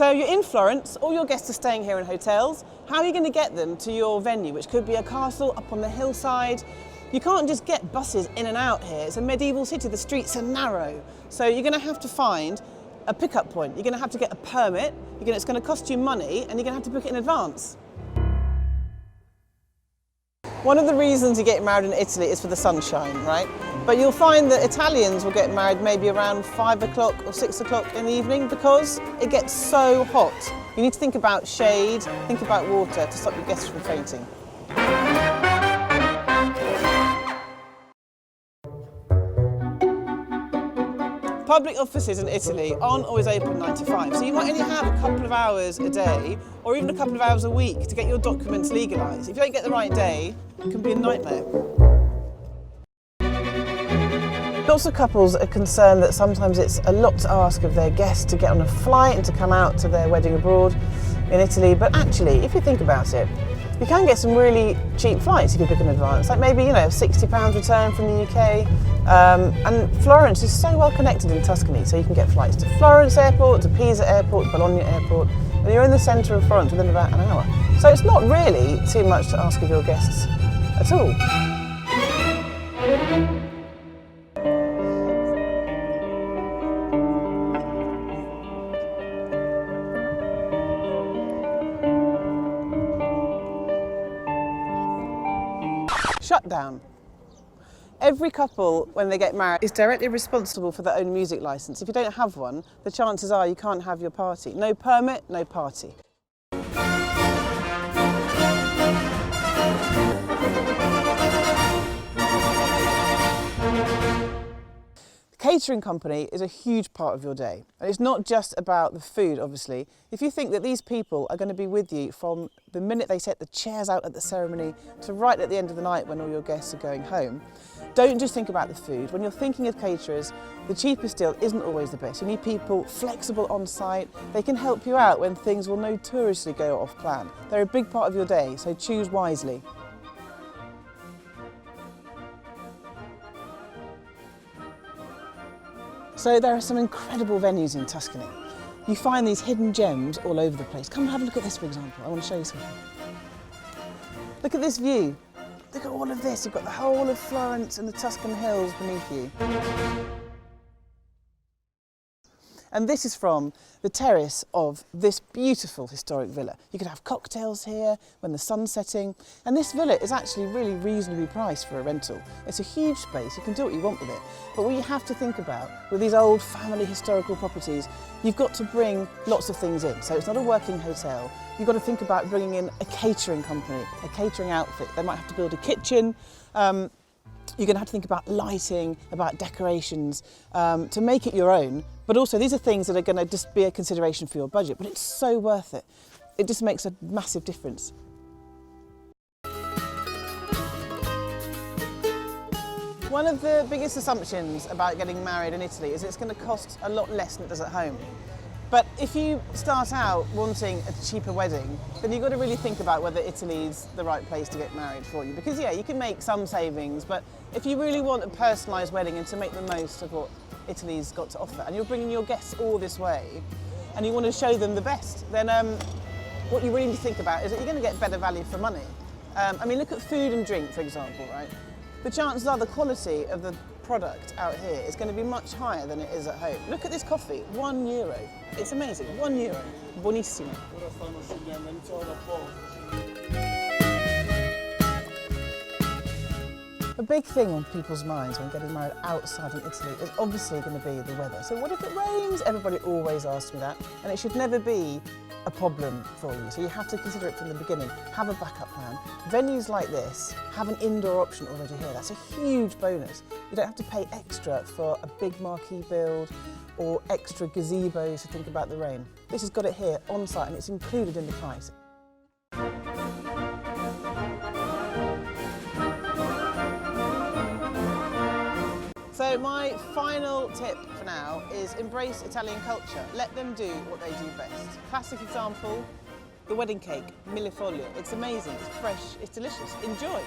So you're in Florence, all your guests are staying here in hotels. How are you going to get them to your venue, which could be a castle up on the hillside? You can't just get buses in and out here. It's a medieval city, the streets are narrow. So you're going to have to find a pickup point. You're going to have to get a permit, it's going to cost you money, and you're going to have to book it in advance. One of the reasons you get married in Italy is for the sunshine, right? But you'll find that Italians will get married maybe around 5 o'clock or 6 o'clock in the evening because it gets so hot. You need to think about shade, think about water to stop your guests from fainting. Public offices in Italy aren't always open 9 to 5, so you might only have a couple of hours a day or even a couple of hours a week to get your documents legalised. If you don't get the right day, it can be a nightmare. Lots of couples are concerned that sometimes it's a lot to ask of their guests to get on a flight and to come out to their wedding abroad in Italy, but actually, if you think about it, you can get some really cheap flights if you book in advance, like maybe, £60 return from the UK. And Florence is so well connected in Tuscany, so you can get flights to Florence Airport, to Pisa Airport, Bologna Airport, and you're in the centre of Florence within about an hour. So it's not really too much to ask of your guests at all. Shutdown. Every couple, when they get married, is directly responsible for their own music licence. If you don't have one, the chances are you can't have your party. No permit, no party. The catering company is a huge part of your day. And it's not just about the food, obviously. If you think that these people are going to be with you from the minute they set the chairs out at the ceremony to right at the end of the night when all your guests are going home, don't just think about the food. When you're thinking of caterers, the cheapest deal isn't always the best. You need people flexible on site. They can help you out when things will notoriously go off plan. They're a big part of your day, so choose wisely. So there are some incredible venues in Tuscany. You find these hidden gems all over the place. Come and have a look at this, for example. I want to show you something. Look at this view. Look at all of this. You've got the whole of Florence and the Tuscan hills beneath you. And this is from the terrace of this beautiful historic villa. You could have cocktails here when the sun's setting. And this villa is actually really reasonably priced for a rental. It's a huge space, you can do what you want with it. But what you have to think about with these old family historical properties, you've got to bring lots of things in. So it's not a working hotel. You've got to think about bringing in a catering company, a catering outfit. They might have to build a kitchen. You're going to have to think about lighting, about decorations, to make it your own. But also, these are things that are going to just be a consideration for your budget, but it's so worth it. It just makes a massive difference. One of the biggest assumptions about getting married in Italy is it's going to cost a lot less than it does at home. But if you start out wanting a cheaper wedding, then you've got to really think about whether Italy's the right place to get married for you. Because yeah, you can make some savings, but if you really want a personalised wedding and to make the most of what Italy's got to offer, and you're bringing your guests all this way, and you want to show them the best, then what you really need to think about is that you're going to get better value for money. I mean, look at food and drink, for example, right? The chances are the quality of the product out here is going to be much higher than it is at home. Look at this coffee, €1. It's amazing, €1. Buonissimo. A big thing on people's minds when getting married outside in Italy is obviously going to be the weather. So what if it rains? Everybody always asks me that, and it should never be a problem for you. So you have to consider it from the beginning. Have a backup plan. Venues like this have an indoor option already here. That's a huge bonus. You don't have to pay extra for a big marquee build or extra gazebos to think about the rain. This has got it here on site and it's included in the price. So my final tip for now is embrace Italian culture. Let them do what they do best. Classic example, the wedding cake, millefoglio. It's amazing, it's fresh, it's delicious. Enjoy.